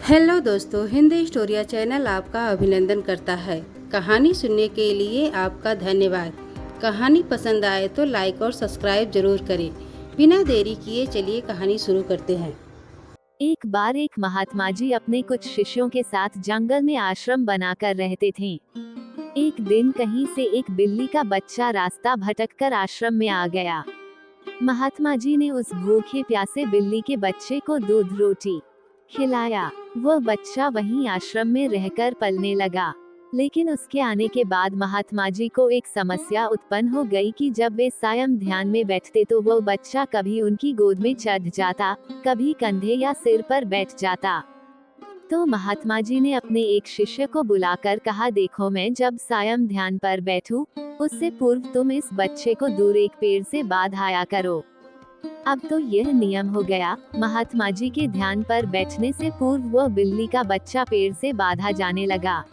Hello दोस्तों, Hindi स्टोरिया channel आपका अभिनंदन करता है। कहानी सुनने के लिए आपका धन्यवाद। कहानी पसंद आए तो लाइक और सब्सक्राइब जरूर करें। बिना देरी किए चलिए कहानी शुरू करते हैं। एक बार एक महात्मा जी अपने कुछ शिष्यों के साथ जंगल में आश्रम बनाकर रहते थे। एक दिन कहीं से एक बिल्ली का बच्चा रास्ता भटककर आश्रम में आ गया। महात्मा जी ने उस भूखे प्यासे बिल्ली के बच्चे को दूध रोटी खिलाया। वह बच्चा वहीं आश्रम में रहकर पलने लगा। लेकिन उसके आने के बाद महात्मा जी को एक समस्या उत्पन्न हो गई कि जब वे सायं ध्यान में बैठते तो वह बच्चा कभी उनकी गोद में चढ़ जाता, कभी कंधे या सिर पर बैठ जाता। तो महात्मा जी ने अपने एक शिष्य को बुलाकर कहा, देखो मैं जब सायं ध्यान पर बैठूं, उससे पूर्व तुम इस बच्चे को दूर एक पेड़ से बांधाया करो। अब तो यह नियम हो गया। महात्मा जी के ध्यान पर बैठने से पूर्व वह बिल्ली का बच्चा पेड़ से बांधा जाने लगा।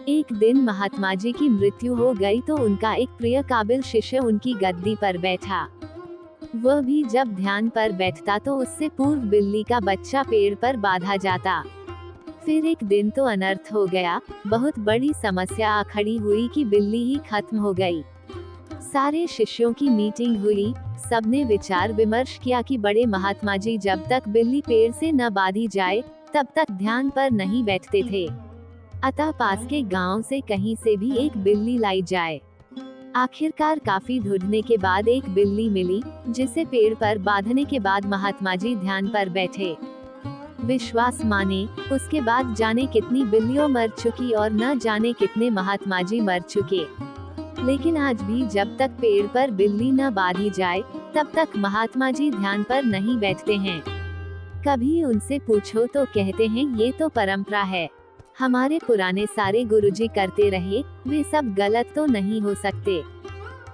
एक दिन महात्मा जी की मृत्यु हो गई तो उनका एक प्रिय काबिल शिष्य उनकी गद्दी पर बैठा। वह भी जब ध्यान पर बैठता तो उससे पूर्व बिल्ली का बच्चा पेड़ पर बांधा जाता। फिर एक दिन तो अनर्थ हो गया। बहुत बड़ी समस्या आ खड़ी हुई कि बिल्ली ही खत्म हो गई। सारे शिष्यों की मीटिंग हुई। सबने विचार विमर्श किया कि बड़े महात्मा जी जब तक बिल्ली पेड़ से न बांधी जाए तब तक ध्यान पर नहीं बैठते थे। अतः पास के गांव से कहीं से भी एक बिल्ली लाई जाए। आखिरकार काफी ढूंढने के बाद एक बिल्ली मिली, जिसे पेड़ पर बांधने के बाद महात्मा जी ध्यान पर बैठे। विश्वास माने, उसके बाद जाने कितनी बिल्लियों मर चुकी और न जाने कितने महात्मा जी मर चुके। लेकिन आज भी जब तक पेड़ पर बिल्ली न बांधी जाए तब तक महात्मा जी ध्यान पर नहीं बैठते हैं। कभी उनसे पूछो तो कहते हैं ये तो परंपरा है, हमारे पुराने सारे गुरुजी करते रहे, वे सब गलत तो नहीं हो सकते।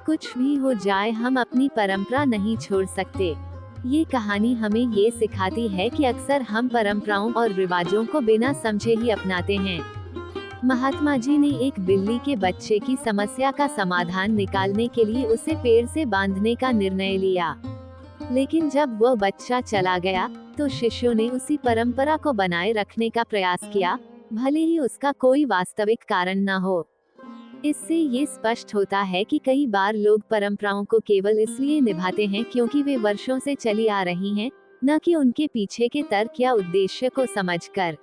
कुछ भी हो जाए हम अपनी परंपरा नहीं छोड़ सकते। ये कहानी हमें ये सिखाती है कि अक्सर हम परंपराओं और रिवाजों को बिना समझे ही अपनाते हैं। महात्मा जी ने एक बिल्ली के बच्चे की समस्या का समाधान निकालने के लिए उसे पेड़ से बांधने का निर्णय लिया। लेकिन जब वह बच्चा चला गया तो शिष्यों ने उसी परंपरा को बनाए रखने का प्रयास किया, भले ही उसका कोई वास्तविक कारण न हो। इससे ये स्पष्ट होता है कि कई बार लोग परंपराओं को केवल इसलिए निभाते हैं क्योंकि वे वर्षों से चली आ रही हैं, न कि उनके पीछे के तर्क या उद्देश्य को समझकर।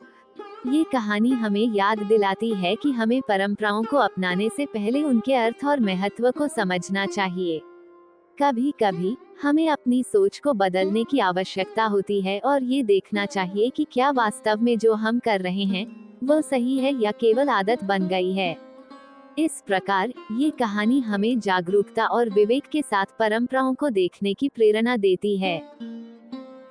ये कहानी हमें याद दिलाती है कि हमें परंपराओं को अपनाने से पहले उनके अर्थ और महत्व को समझना चाहिए। कभी कभी हमें अपनी सोच को बदलने की आवश्यकता होती है और ये देखना चाहिए कि क्या वास्तव में जो हम कर रहे हैं वो सही है या केवल आदत बन गई है। इस प्रकार ये कहानी हमें जागरूकता और विवेक के साथ परंपराओं को देखने की प्रेरणा देती है।